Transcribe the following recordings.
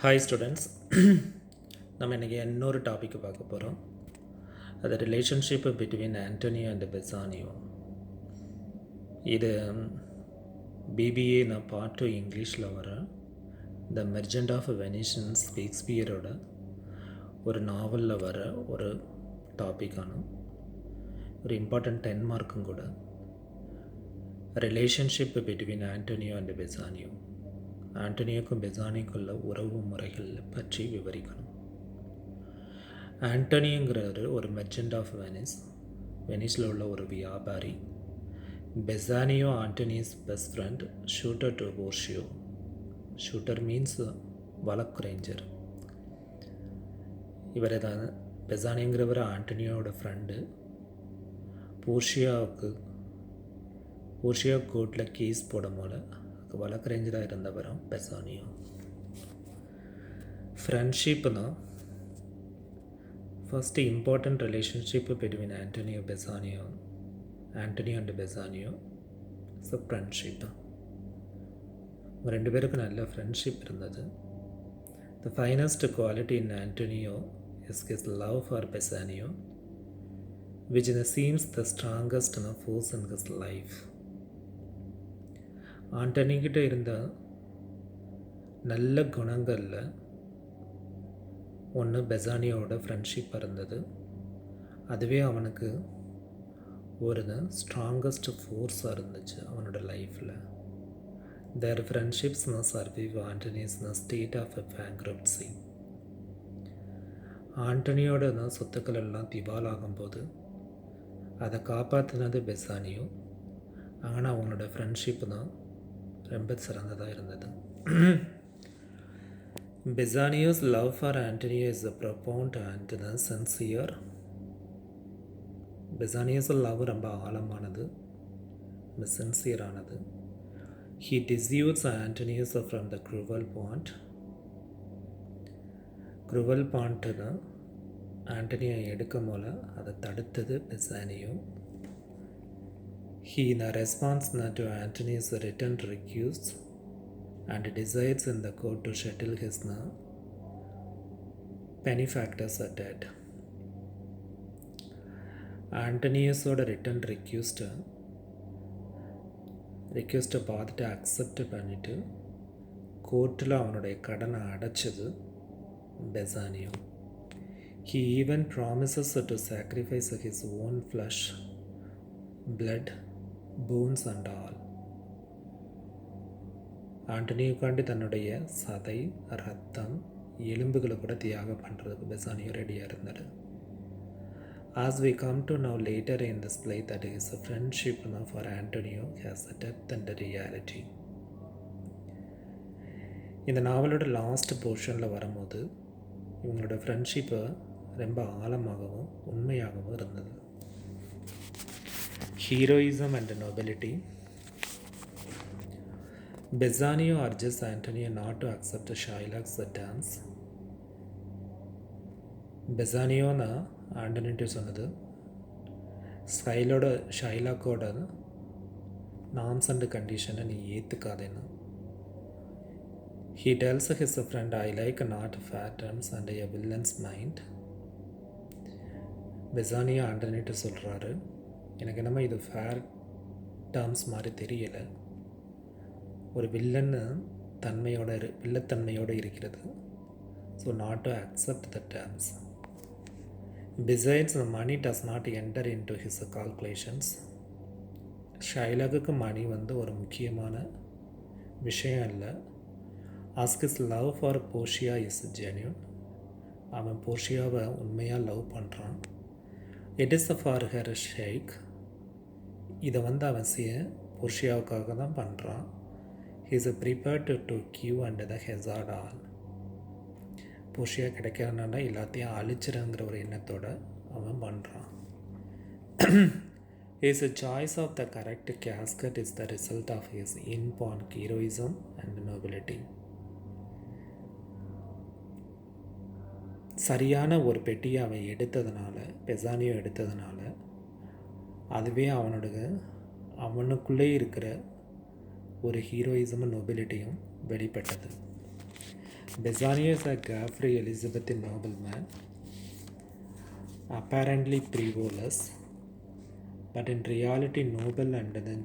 Hi students, நம்ம இன்றைக்கி இன்னொரு டாப்பிக்கு பார்க்க போகிறோம். அது relationship between Antonio and Bassanio. இது பிபிஏ நான் பார்ட் 2 இங்கிலீஷில் வர த மெர்ஜெண்ட் ஆஃப் வெனிஷன் ஷேக்ஸ்பியரோட ஒரு நாவலில் வர ஒரு டாப்பிக்கான ஒரு இம்பார்ட்டண்ட் 10 மார்க்கும் கூட. Relationship between Antonio and Bassanio, ஆண்டனியோக்கும் பெசானியோக்குள்ள உறவு முறைகள் பற்றி விவரிக்கணும். ஆண்டனியோங்கிறவர் ஒரு மெர்ச்சன்ட் ஆஃப் வெனிஸில் உள்ள ஒரு வியாபாரி. Bassanio Antonio's best friend, suitor to Portia. Suitor means வழக்குரைஞர். இவர் தான் பெசானியோங்கிறவர் ஆண்டனியோட ஃப்ரெண்டு. போர்ஷியா கோர்ட்டில் கேஸ் போடும் போல வழக்கறிஞராக இருந்தவரும் பெசானியோ. ஃப்ரெண்ட்ஷிப்னா first important relationship between Antonio and Bassanio so friendship. ரெண்டு பேருக்கும் நல்ல ஃப்ரெண்ட்ஷிப் இருந்தது. The finest quality in Antonio is his love for Bassanio, which seems the strongest force in his life. ஆண்டனிக்கிட்ட இருந்த நல்ல குணங்களில் ஒன்று பெசானியோட ஃப்ரெண்ட்ஷிப்பாக இருந்தது. அதுவே அவனுக்கு ஒரு ஸ்ட்ராங்கஸ்ட் ஃபோர்ஸாக இருந்துச்சு அவனோட லைஃப்பில். Their friendships survive Antonio's state of bankruptcy. ஆண்டனியோட சொத்துக்கள் எல்லாம் திவாலாகும்போது அதை காப்பாற்றினது பெசானியோ. ஆனால் அவங்களோட ஃப்ரெண்ட்ஷிப்பு தான் ரொம்ப சிறந்ததாக இருந்தது. Bassanio's love for Antonio is profound and sincere. Bassanio's love ரொம்ப ஆழமானது, சின்சியரானது. He dissuades Antonio's from the cruel bond தான் ஆண்டனியோ எடுக்கும் போல அதை தடுத்தது Bassanio. He in response to Antony's written request and decides in the court to settle his benefactor's debt. ஆண்டனியஸோட written ரிக்வெஸ்ட்டை பார்த்துட்டு அக்செப்ட் பண்ணிவிட்டு கோர்ட்டில் அவனுடைய கடனை அடைச்சது Bassanio. He even promises to sacrifice his own flesh, blood, bones and all. ஆண்டனியோக்காண்டி தன்னுடைய சதை, ரத்தம், எலும்புகளை கூட தியாகம் பண்ணுறதுக்கு பெசானியோ ரெடியாக இருந்தார். As we come to know later in this play that his friendship for Antonio has a depth and a reality. இந்த நாவலோட லாஸ்ட் போர்ஷனில் வரும்போது இவங்களோட ஃப்ரெண்ட்ஷிப்பை ரொம்ப ஆழமாகவும் உண்மையாகவும் இருந்தது. Heroism and nobility. Besanio urges Antonio not to accept Shylock's terms. பெசானியோனா ஆண்டனிட்டு சொன்னது ஷைலாக்கோட norms and கண்டிஷனை நீ ஏற்றுக்காதேன்னு. He tells his friend, I like not fair terms and a villain's mind. Bassanio ஆண்டனிட்டு சொல்கிறாரு, எனக்கு என்னமோ இது ஃபேர் டேர்ம்ஸ் மாதிரி தெரியலை, ஒரு வில்லத்தன்மையோடு இருக்கிறது. So not to accept the terms. Besides money does not enter into his calculations. ஷைலாக்குக்கு மணி ஒரு முக்கியமான விஷயம் இல்லை. ஆஸ்கிஸ் love for Portia is genuine. அவன் போர்ஷியாவை உண்மையாக லவ் பண்ணுறான். It is for her sake. இதை அவன் போர்ஷியாவுக்காக தான் பண்ணுறான். He's prepared to give and the hazard all. Portia கிடைக்கிறதுனால எல்லாத்தையும் அழிச்சிருங்கிற ஒரு எண்ணத்தோடு அவன் பண்ணுறான். His choice of the correct casket is the result of his inborn heroism and nobility. சரியான ஒரு பெட்டியை அவன் பெசானியோ எடுத்ததுனால அதுவே அவனுக்குள்ளே இருக்கிற ஒரு ஹீரோயிசமும் நொபிலிட்டியும் வெளிப்பட்டது. Bassanio is a carefree Elizabethan nobleman, apparently frivolous, but in reality noble and then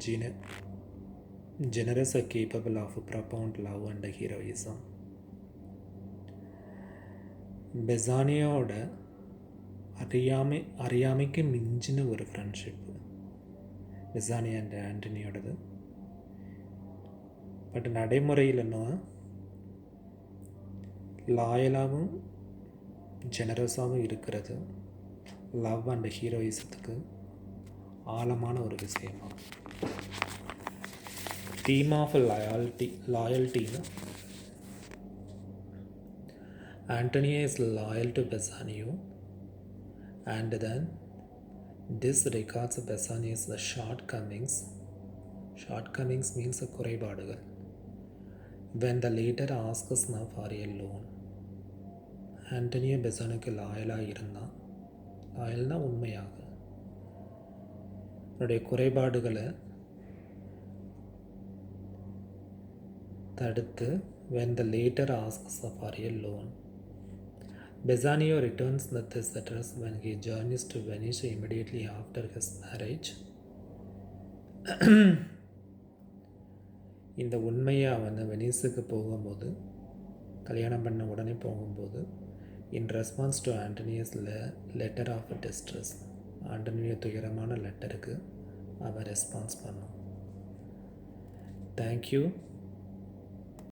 generous and capable of profound love and heroism. பெசானியோட அறியாமைக்கு மிஞ்சின ஒரு ஃப்ரெண்ட்ஷிப்பு பெசானி அண்ட் ஆண்டனியோடது. பட் நடைமுறையில்னா லாயலாகவும் ஜெனரஸாகவும் இருக்கிறது லவ் அண்ட் ஹீரோயிசத்துக்கு ஆழமான ஒரு விஷயமா. தீம் ஆஃப் லாயல்ட்டின்னு Antonio is loyal to Bassanio and then disregards Bassanio's shortcomings. Shortcomings means குறைபாடுகள். When the latter asks now for a loan, Antonio Bassanioக்கு லாயலாக இருந்தான். லாயல்னா உண்மையாக அவருடைய குறைபாடுகளை தடுத்து when the latter asks for a loan. Bassanio returns this address when he journeys to Venice immediately after his marriage. இந்த உண்மையை அவன் வெனிஸுக்கு போகும்போது கல்யாணம் பண்ண உடனே போகும்போது in response to Antonius letter of distress, Antonio துயரமான லெட்டருக்கு அவன் ரெஸ்பான்ஸ் பண்ணான். தேங்க்யூ.